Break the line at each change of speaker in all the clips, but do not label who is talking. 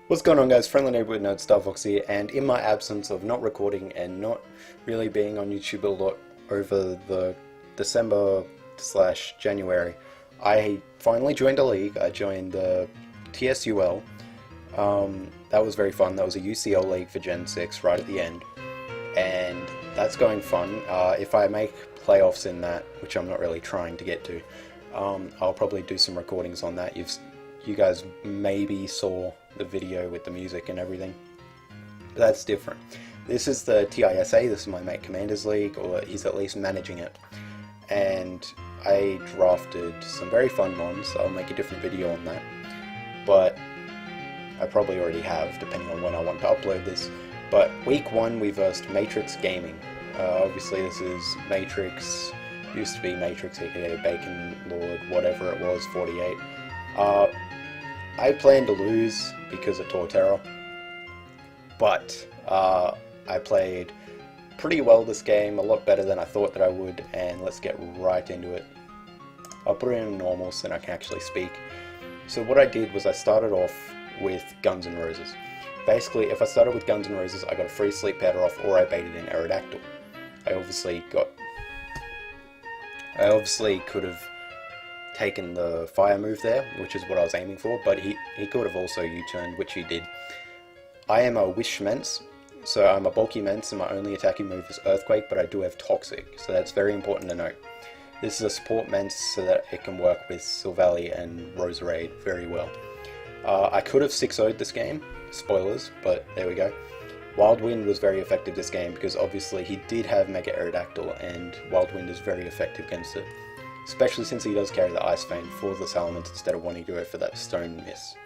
What's going on, guys? Friendly neighborhood nerd StarFox here, and in my absence of not recording and not really being on YouTube a lot over the December slash January, I finally joined a league. I joined the TSUL. That was very fun. That was a UCL league for Gen 6 right at the end, and that's going fun. If I make playoffs in that, which I'm not really trying to get to, I'll probably do some recordings on that. You guys maybe saw the video with the music and everything. But that's different. This is the TISA, this is my mate Commander's League, or he's at least managing it. And I drafted some very fun ones, so I'll make a different video on that. But I probably already have, depending on when I want to upload this. But week 1 we versed Matrix Gaming. Obviously this is Matrix, used to be Matrix aka Bacon Lord, whatever it was, 48. I plan to lose because of Torterra, but I played pretty well this game, a lot better than I thought that I would, and let's get right into it. I'll put it in normal so I can actually speak. So what I did was I started off with Guns N' Roses. Basically, if I started with Guns N' Roses, I got a free sleep powder off, or I baited in Aerodactyl. I obviously could have taken the fire move there, which is what I was aiming for, but he could have also U-turned, which he did. I am a Wish Mence, so I'm a bulky Mence and my only attacking move is Earthquake, but I do have Toxic, so that's very important to note. This is a support Mence so that it can work with Sylvally and Roserade very well. I could have 6-0'd this game, spoilers, but there we go. Wild Wind was very effective this game because obviously he did have Mega Aerodactyl, and Wild Wind is very effective against it. Especially since he does carry the Ice Vein for the Salamence instead of wanting to go for that Stone Miss.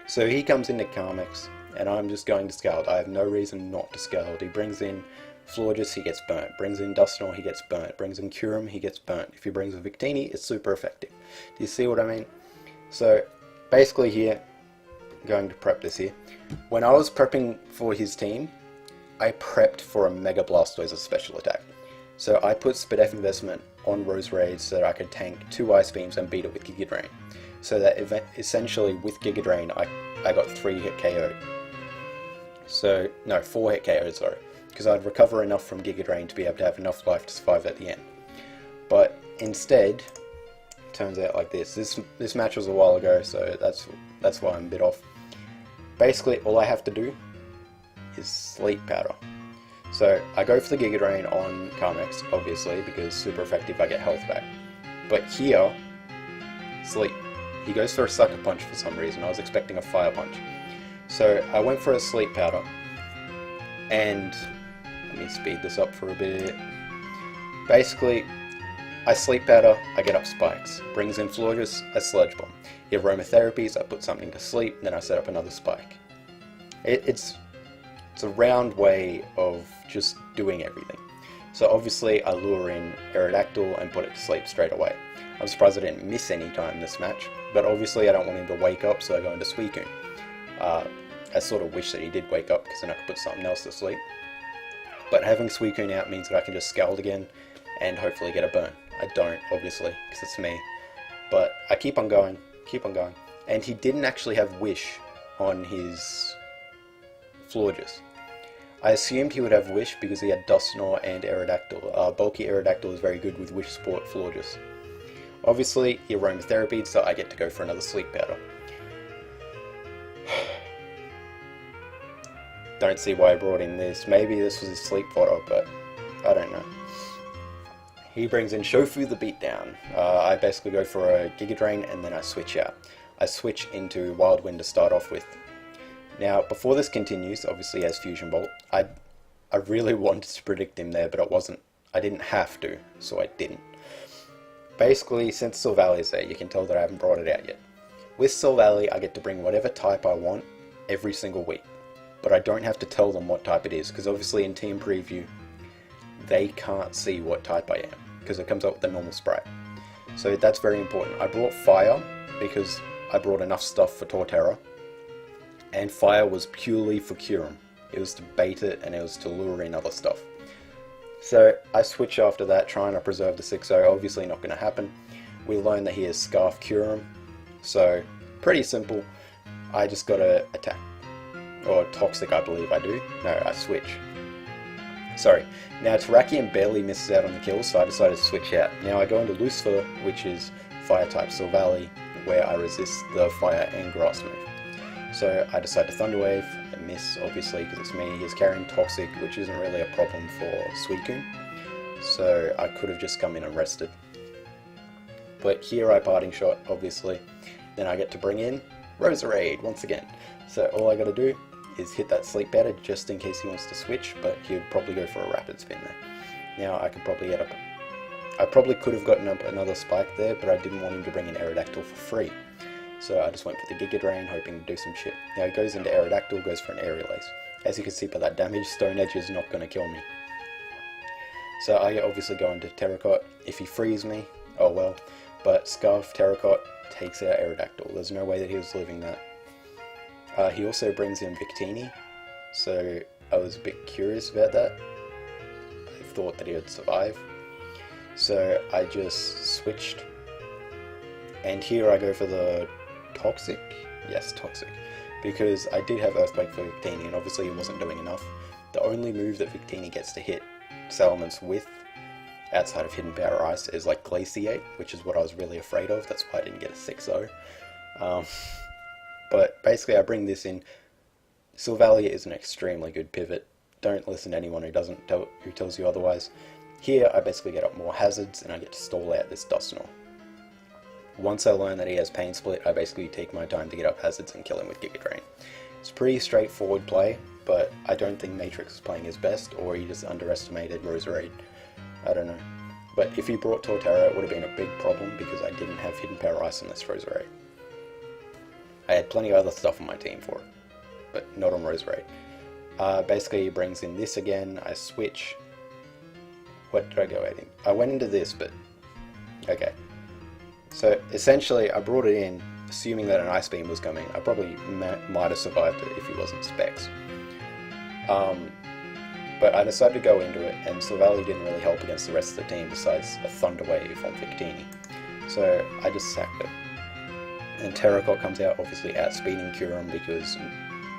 So he comes into Carmex, and I'm just going to Scald. I have no reason not to Scald. He brings in Florges, he gets burnt. Brings in Dusknoir, he gets burnt. Brings in Curum, he gets burnt. If he brings a Victini, it's super effective. Do you see what I mean? So basically here, I'm going to prep this here. When I was prepping for his team, I prepped for a Mega Blastoise as a special attack. So I put Spadef Investment on Roserade so that I could tank 2 Ice Beams and beat it with Giga Drain. So that essentially with Giga Drain I got 3 hit KO. So, no, 4 hit KO, sorry. Because I'd recover enough from Giga Drain to be able to have enough life to survive at the end. But instead, it turns out like this. This match was a while ago, so that's why I'm a bit off. Basically, all I have to do is Sleep Powder. So I go for the Giga Drain on Carmex, obviously, because super effective, I get health back. But here, Sleep. He goes for a Sucker Punch for some reason. I was expecting a Fire Punch. So I went for a Sleep Powder, and let me speed this up for a bit. Basically, I Sleep Powder, I get up Spikes. Brings in Florges, I Sludge Bomb. You have Aromatherapies, I put something to sleep, then I set up another Spike. It's a round way of just doing everything. So obviously I lure in Aerodactyl and put it to sleep straight away. I'm surprised I didn't miss any time this match, but obviously I don't want him to wake up, so I go into Suicune. I sort of wish that he did wake up because then I could put something else to sleep. But having Suicune out means that I can just Scald again and hopefully get a burn. I don't, obviously, because it's me. But I keep on going. And he didn't actually have Wish on his Florges. I assumed he would have Wish because he had Dusknoir and Aerodactyl. Bulky Aerodactyl is very good with Wish support Florges. Obviously, he Aromatherapy, so I get to go for another Sleep Powder. Don't see why I brought in this. Maybe this was his Sleep Fodder, but I don't know. He brings in Shofu the Beatdown. I basically go for a Giga Drain and then I switch out. I switch into Wild Wind to start off with. Now, before this continues, obviously as Fusion Bolt, I really wanted to predict him there, but I didn't have to, so I didn't. Basically, since Sylvally is there, you can tell that I haven't brought it out yet. With Sylvally, I get to bring whatever type I want every single week, but I don't have to tell them what type it is, because obviously in Team Preview, they can't see what type I am, because it comes up with the normal sprite. So that's very important. I brought Fire, because I brought enough stuff for Torterra, and Fire was purely for Curum. It was to bait it, and it was to lure in other stuff. So I switch after that, trying to preserve the 6-0, obviously not going to happen. We learn that he has Scarf Curum, so pretty simple. I just got to attack. Or Toxic, I believe I do. No, I switch. Sorry. Now Terrakion barely misses out on the kill, so I decided to switch out. Now I go into Lucifer, which is Fire type Sylvally, where I resist the Fire and Grass move. So I decide to Thunder Wave. I miss, obviously, because it's me. He's carrying Toxic, which isn't really a problem for Suicune. So I could have just come in and rested. But here I Parting Shot, obviously. Then I get to bring in Roserade once again. So all I got to do is hit that Sleep Powder just in case he wants to switch, but he would probably go for a Rapid Spin there. Now I could probably get up. I probably could have gotten up another Spike there, but I didn't want him to bring in Aerodactyl for free. So I just went for the Giga Drain, hoping to do some shit. Now he goes into Aerodactyl, goes for an Aerial Ace. As you can see by that damage, Stone Edge is not going to kill me. So I obviously go into Terracotta. If he frees me, oh well. But Scarf Terracotta takes out Aerodactyl. There's no way that he was living that. He also brings in Victini, so I was a bit curious about that. I thought that he would survive. So I just switched. And here I go for the Toxic. Yes, Toxic. Because I did have Earthquake for Victini, and obviously he wasn't doing enough. The only move that Victini gets to hit Salamence with, outside of Hidden Power Ice, is like Glaciate, which is what I was really afraid of. That's why I didn't get a 6-0. But basically I bring this in. Sylvally is an extremely good pivot. Don't listen to anyone who tells you otherwise. Here I basically get up more hazards and I get to stall out this Dusknoir. Once I learn that he has Pain Split, I basically take my time to get up hazards and kill him with Giga Drain. It's pretty straightforward play, but I don't think Matrix is playing his best, or he just underestimated Roserade. I don't know. But if he brought Torterra, it would have been a big problem because I didn't have Hidden Power Ice on this Roserade. I had plenty of other stuff on my team for it, but not on Roserade. Basically, he brings in this again. I switch. What did I go at him? I went into this, but okay. So essentially, I brought it in, assuming that an Ice Beam was coming. I probably might have survived it if he wasn't Specs. But I decided to go into it, and Sylvally didn't really help against the rest of the team besides a Thunder Wave on Victini. So I just sacked it. And Terracotta comes out, obviously outspeeding Kyurem because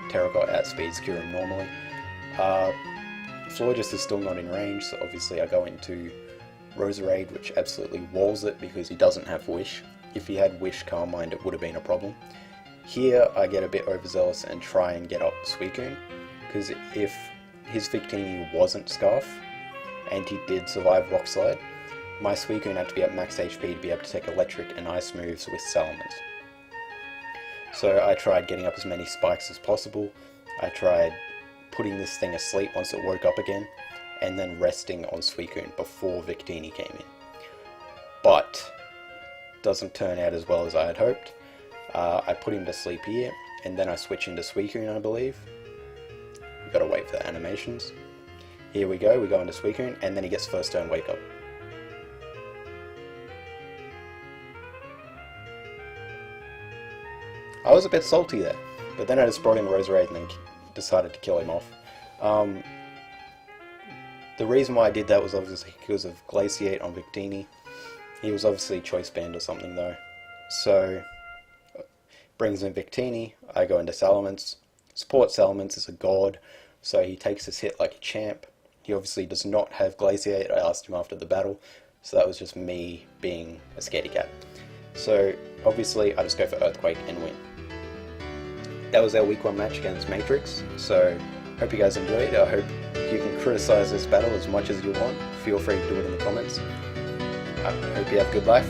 Terracotta outspeeds Kyurem normally. Florges is still not in range, so obviously I go into Roserade, which absolutely walls it because he doesn't have Wish. If he had Wish Calm Mind, it would have been a problem. Here I get a bit overzealous and try and get up Suicune, because if his Victini wasn't Scarf, and he did survive Rock Slide, my Suicune had to be at max HP to be able to take Electric and Ice moves with Salamence. So I tried getting up as many spikes as possible. I tried putting this thing asleep once it woke up again, and then resting on Suicune before Victini came in. But doesn't turn out as well as I had hoped. I put him to sleep here, and then I switch into Suicune, I believe. We've got to wait for the animations. Here we go into Suicune, and then he gets first turn Wake Up. I was a bit salty there, but then I just brought in Roserade and then decided to kill him off. The reason why I did that was obviously because of Glaciate on Victini. He was obviously Choice Band or something though. So, brings in Victini, I go into Salamence. Support Salamence is a god, so he takes his hit like a champ. He obviously does not have Glaciate. I asked him after the battle, so that was just me being a scaredy cat. So, obviously, I just go for Earthquake and win. That was our week 1 match against Matrix, so hope you guys enjoyed. I hope you can criticize this battle as much as you want. Feel free to do it in the comments. I hope you have a good life.